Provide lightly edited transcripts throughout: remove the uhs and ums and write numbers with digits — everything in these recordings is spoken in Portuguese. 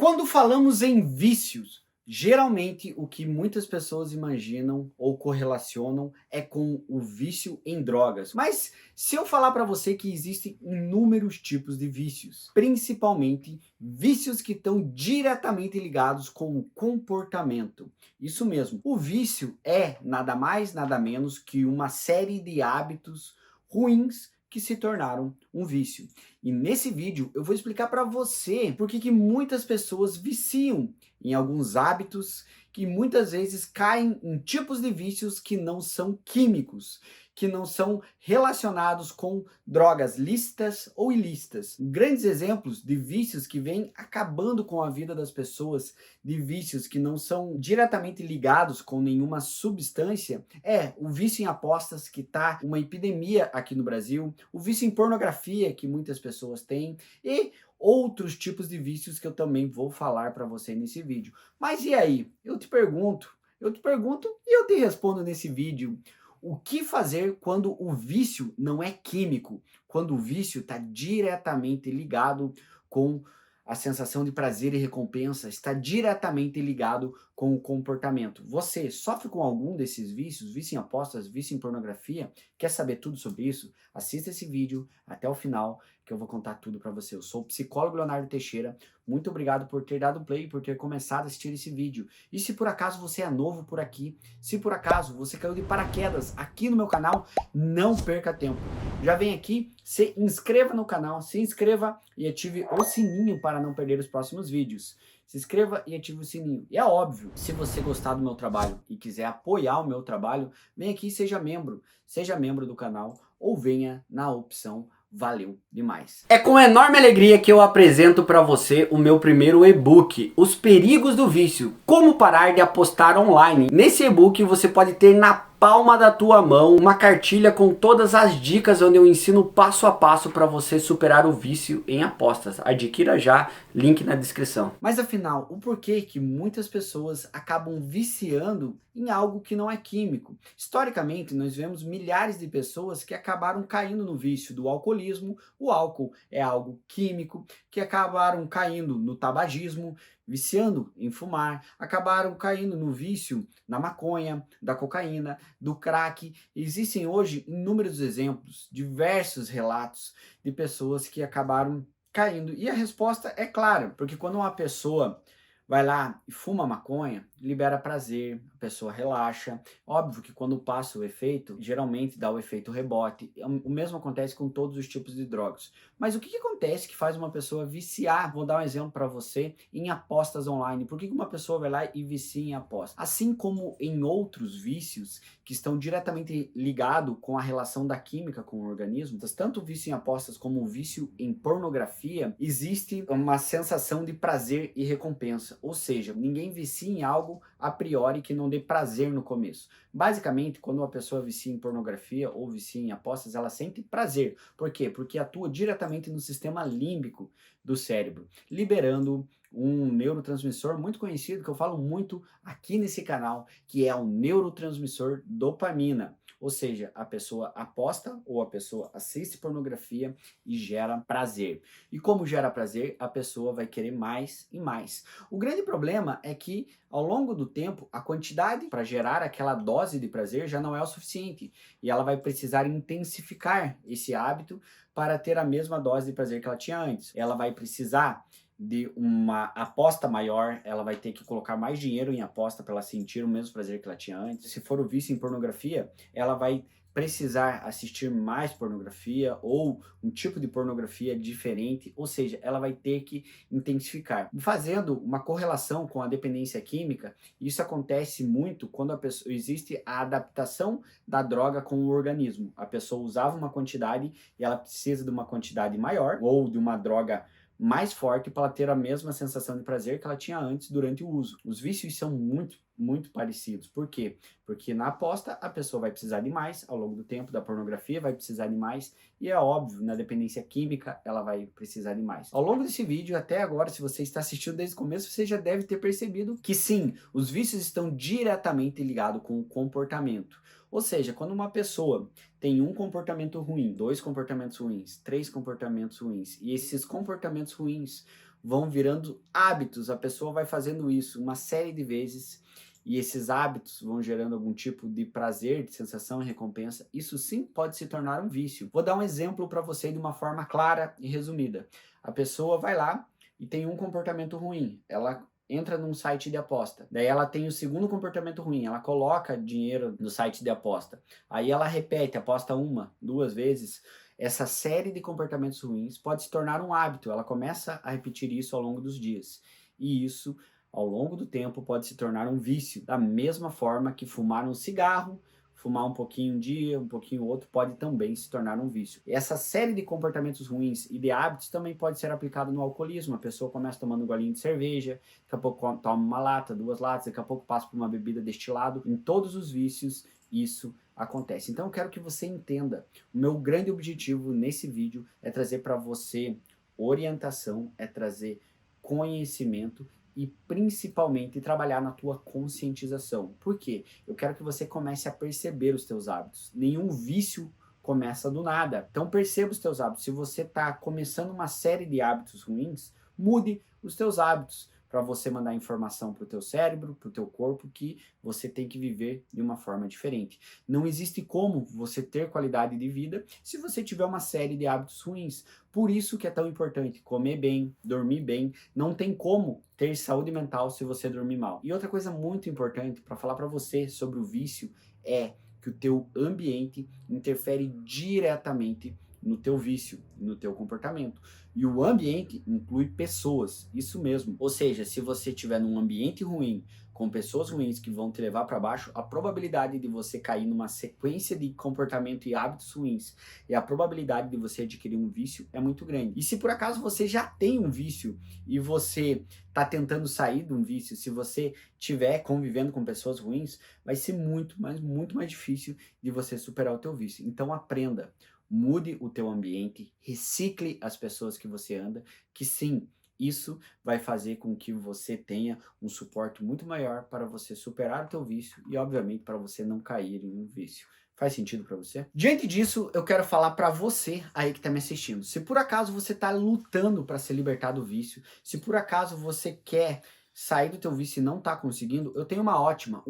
Quando falamos em vícios, geralmente o que muitas pessoas imaginam ou correlacionam é com o vício em drogas. Mas se eu falar para você que existem inúmeros tipos de vícios, principalmente vícios que estão diretamente ligados com o comportamento. Isso mesmo, o vício é nada mais, nada menos que uma série de hábitos ruins que se tornaram um vício. E nesse vídeo eu vou explicar para você por que muitas pessoas viciam em alguns hábitos que muitas vezes caem em tipos de vícios que não são químicos, que não são relacionados com drogas lícitas ou ilícitas. Grandes exemplos de vícios que vêm acabando com a vida das pessoas, de vícios que não são diretamente ligados com nenhuma substância, é o vício em apostas, que está uma epidemia aqui no Brasil, o vício em pornografia, que muitas pessoas têm, e outros tipos de vícios que eu também vou falar para você nesse vídeo. Mas e aí? Eu te pergunto e eu te respondo nesse vídeo. O que fazer quando o vício não é químico? Quando o vício está diretamente ligado com a sensação de prazer e recompensa, está diretamente ligado com o comportamento. Você sofre com algum desses vícios? Vício em apostas, vício em pornografia? Quer saber tudo sobre isso? Assista esse vídeo até o final, que eu vou contar tudo para você. Eu sou o psicólogo Leonardo Teixeira. Muito obrigado por ter dado play, por ter começado a assistir esse vídeo. E se por acaso você é novo por aqui, se por acaso você caiu de paraquedas aqui no meu canal, não perca tempo. Já vem aqui, se inscreva no canal, se inscreva e ative o sininho para não perder os próximos vídeos. Se inscreva e ative o sininho. E é óbvio, se você gostar do meu trabalho e quiser apoiar o meu trabalho, vem aqui e seja membro do canal ou venha na opção valeu demais. É com enorme alegria que eu apresento para você o meu primeiro e-book, Os Perigos do Vício, Como Parar de Apostar Online. Nesse e-book você pode ter na palma da tua mão uma cartilha com todas as dicas onde eu ensino passo a passo para você superar o vício em apostas. Adquira já, link na descrição. Mas afinal, o porquê que muitas pessoas acabam viciando em algo que não é químico? Historicamente, nós vemos milhares de pessoas que acabaram caindo no vício do alcoolismo. O álcool é algo químico, que acabaram caindo no tabagismo, viciando em fumar, acabaram caindo no vício na maconha, da cocaína, do crack. Existem hoje inúmeros exemplos, diversos relatos de pessoas que acabaram caindo. E a resposta é clara, porque quando uma pessoa vai lá e fuma maconha, libera prazer, a pessoa relaxa. Óbvio que quando passa o efeito, geralmente dá o efeito rebote. O mesmo acontece com todos os tipos de drogas. Mas o que acontece que faz uma pessoa viciar? Vou dar um exemplo para você, em apostas online. Por que uma pessoa vai lá e vicia em apostas? Assim como em outros vícios que estão diretamente ligados com a relação da química com o organismo, tanto o vício em apostas como o vício em pornografia, existe uma sensação de prazer e recompensa. Ou seja, ninguém vicia em algo a priori que não dê prazer no começo. Basicamente, quando uma pessoa vicia em pornografia ou vicia em apostas, ela sente prazer. Por quê? Porque atua diretamente no sistema límbico do cérebro, liberando um neurotransmissor muito conhecido, que eu falo muito aqui nesse canal, que é o neurotransmissor dopamina. Ou seja, a pessoa aposta ou a pessoa assiste pornografia e gera prazer. E como gera prazer, a pessoa vai querer mais e mais. O grande problema é que, ao longo do tempo, a quantidade para gerar aquela dose de prazer já não é o suficiente. E ela vai precisar intensificar esse hábito para ter a mesma dose de prazer que ela tinha antes. Ela vai precisar de uma aposta maior, ela vai ter que colocar mais dinheiro em aposta para ela sentir o mesmo prazer que ela tinha antes. Se for o vício em pornografia, ela vai precisar assistir mais pornografia ou um tipo de pornografia diferente, ou seja, ela vai ter que intensificar. Fazendo uma correlação com a dependência química, isso acontece muito quando a pessoa, existe a adaptação da droga com o organismo. A pessoa usava uma quantidade e ela precisa de uma quantidade maior ou de uma droga mais forte para ter a mesma sensação de prazer que ela tinha antes durante o uso. Os vícios são muito parecidos. Por quê? Porque na aposta a pessoa vai precisar de mais ao longo do tempo, da pornografia vai precisar de mais, e é óbvio, na dependência química ela vai precisar de mais. Ao longo desse vídeo, até agora, se você está assistindo desde o começo, você já deve ter percebido que sim, os vícios estão diretamente ligados com o comportamento. Ou seja, quando uma pessoa tem um comportamento ruim, dois comportamentos ruins, três comportamentos ruins, e esses comportamentos ruins vão virando hábitos. A pessoa vai fazendo isso uma série de vezes e esses hábitos vão gerando algum tipo de prazer, de sensação e recompensa. Isso sim pode se tornar um vício. Vou dar um exemplo para você de uma forma clara e resumida. A pessoa vai lá e tem um comportamento ruim. Ela entra num site de aposta. Daí ela tem o segundo comportamento ruim. Ela coloca dinheiro no site de aposta. Aí ela repete, aposta uma, duas vezes. Essa série de comportamentos ruins pode se tornar um hábito. Ela começa a repetir isso ao longo dos dias. E isso, ao longo do tempo, pode se tornar um vício. Da mesma forma que fumar um cigarro, fumar um pouquinho um dia, um pouquinho outro, pode também se tornar um vício. Essa série de comportamentos ruins e de hábitos também pode ser aplicado no alcoolismo. A pessoa começa tomando um golinho de cerveja, daqui a pouco toma uma lata, duas latas, daqui a pouco passa por uma bebida destilado. Em todos os vícios, isso acontece. Então eu quero que você entenda. O meu grande objetivo nesse vídeo é trazer para você orientação, é trazer conhecimento e principalmente trabalhar na tua conscientização. Por quê? Eu quero que você comece a perceber os teus hábitos. Nenhum vício começa do nada. Então perceba os teus hábitos. Se você está começando uma série de hábitos ruins, mude os teus hábitos para você mandar informação para o teu cérebro, para o teu corpo, que você tem que viver de uma forma diferente. Não existe como você ter qualidade de vida se você tiver uma série de hábitos ruins. Por isso que é tão importante comer bem, dormir bem. Não tem como ter saúde mental se você dormir mal. E outra coisa muito importante para falar para você sobre o vício é que o teu ambiente interfere diretamente no teu vício, no teu comportamento. E o ambiente inclui pessoas, isso mesmo. Ou seja, se você estiver num ambiente ruim, com pessoas ruins que vão te levar para baixo, a probabilidade de você cair numa sequência de comportamento e hábitos ruins e a probabilidade de você adquirir um vício é muito grande. E se por acaso você já tem um vício e você está tentando sair de um vício, se você estiver convivendo com pessoas ruins, vai ser muito, mas muito mais difícil de você superar o teu vício. Então aprenda. Mude o teu ambiente, recicle as pessoas que você anda, que sim, isso vai fazer com que você tenha um suporte muito maior para você superar o teu vício e, obviamente, para você não cair em um vício. Faz sentido para você? Diante disso, eu quero falar para você aí que está me assistindo. Se por acaso você está lutando para se libertar do vício, se por acaso você quer sair do teu vício e não está conseguindo, eu tenho uma ótima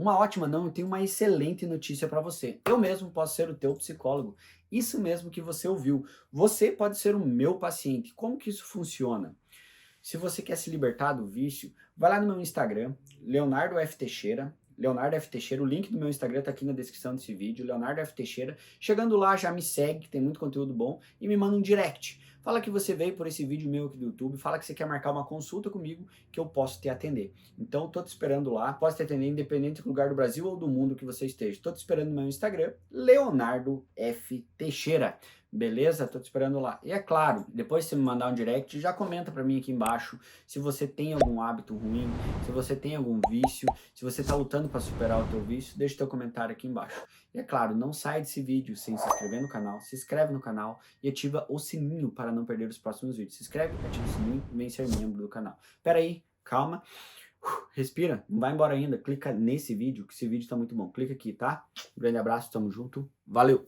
não, eu tenho uma excelente notícia para você. Eu mesmo posso ser o teu psicólogo. Isso mesmo que você ouviu. Você pode ser o meu paciente. Como que isso funciona? Se você quer se libertar do vício, vai lá no meu Instagram, Leonardo F. Teixeira. Leonardo F. Teixeira, o link do meu Instagram tá aqui na descrição desse vídeo, Leonardo F. Teixeira. Chegando lá, já me segue, que tem muito conteúdo bom, e me manda um direct. Fala que você veio por esse vídeo meu aqui do YouTube, fala que você quer marcar uma consulta comigo, que eu posso te atender. Então, tô te esperando lá, posso te atender independente do lugar do Brasil ou do mundo que você esteja. Tô te esperando no meu Instagram, Leonardo F. Teixeira. Beleza? Tô te esperando lá. E é claro, depois de você me mandar um direct, já comenta pra mim aqui embaixo se você tem algum hábito ruim, se você tem algum vício, se você tá lutando para superar o teu vício, deixa teu comentário aqui embaixo. E é claro, não sai desse vídeo sem se inscrever no canal, se inscreve no canal e ativa o sininho para não perder os próximos vídeos. Se inscreve, ativa o sininho e vem ser membro do canal. Pera aí, calma. Respira, não vai embora ainda. Clica nesse vídeo, que esse vídeo tá muito bom. Clica aqui, tá? Um grande abraço, tamo junto. Valeu!